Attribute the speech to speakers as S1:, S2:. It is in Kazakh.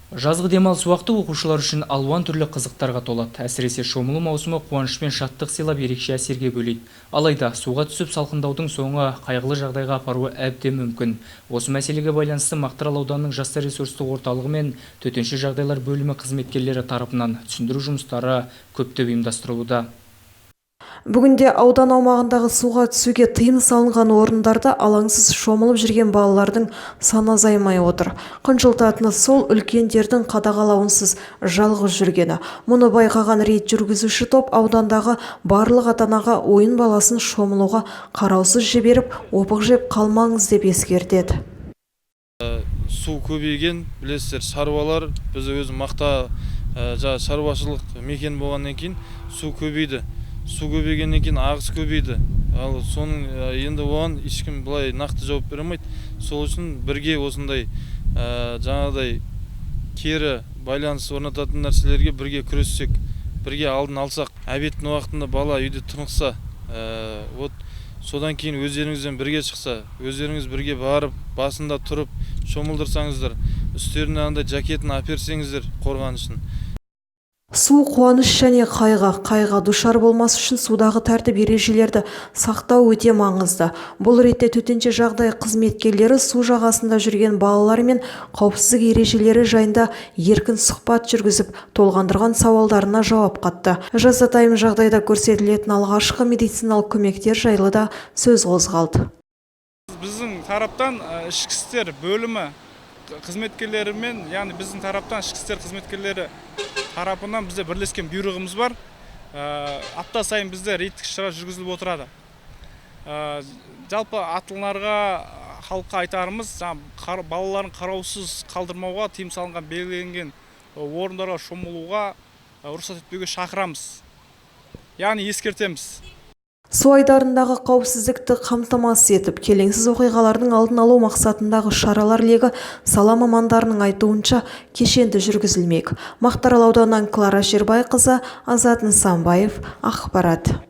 S1: Жазғы демалыс уақыты оқушылар үшін алуан түрлі қызықтарға толады. Әсіресе шомылу маусымы қуаныш пен шаттық сыйлап ерекше әсерге бөлейді. Алайда суға түсіп салқындаудың соңы қайғылы жағдайға апаруы әбден мүмкін. Осы мәселеге байланысты Мақтаарал ауданының жастар ресурстық орталығы мен төтенше жағдайлар бөлімі қызметкерлері тарапынан түсіндіру жұмыстары көптеп ұйымдастырылуда.
S2: Бүгінде аудан аумағындағы суға түсуге тыйым салынған орындарда алаңсыз шомылып жүрген балалардың саны азаймай отыр. Қынжылтатыны сол үлкендердің қадағалауынсыз жалғыз жүргені. Мұны байқаған рейд жүргізуші топ аудандағы барлық ата-анаға ойын баласын шомылуға қараусыз жіберіп, опық жеп қалмаңыз деп ескертеді.
S3: Су көбейген, білесіздер, шаруалар, біз өзі мақта шаруашылық мекен болғаннан кейін су көбейді. Су көбейгеннен кейін ағыс көбейді. Ал соның енді оған ешкім былай нақты жауап бере алмайды. Сол үшін бірге осындай жаңағыдай кері байланыс орнататын нәрселерге бірге күрессек, бірге алдын алсақ, обедтің уақытында бала үйде тынықса, содан кейін өздеріңізден бірге шықса, өздеріңіз бірге барып, басында тұрып шомылдырсаңыздар, үстеріне андай жакетін әперсеңіздер қорғаныш үшін.
S2: Су қуаныш және қайға душар болмас үшін судағы тәртіп ережелерді сақтау өте маңызды. Бұл ретте төтенше жағдай қызметкерлері су жағасында жүрген балалар мен қауіпсіздік ережелері жайында еркін сұхбат жүргізіп, толғандырған сауалдарына жауап қатты. Жазатайым жағдайда көрсетілетін алғашқы медициналық көмектер жайлы да сөз қозғалды.
S4: Біздің тараптан ішкі істер бөлімі қызметкерлерімен, яғни біздің тараптан ішкі істер қызметкерлері тарапынан бізде бірлескен бұйрығымыз бар. Апта сайын бізде рейдтік шара жүргізіліп отырады. Жалпы ата-аналарға, халыққа айтарымыз, балаларын қараусыз қалдырмауға, тыйым салынған белгіленген орындарға шомылуға рұқсат етпеуге шақырамыз. Яғни ескертеміз.
S2: Су айдарындағы қауіпсіздікті қамтамасыз етіп, келеңсіз оқиғалардың алдын алу мақсатындағы шаралар легі сала мамандарының айтуынша кешенді жүргізілмек. Мақтаарал ауданынан Клара Жербайқызы, Азат Нысанбаев, ақпарат.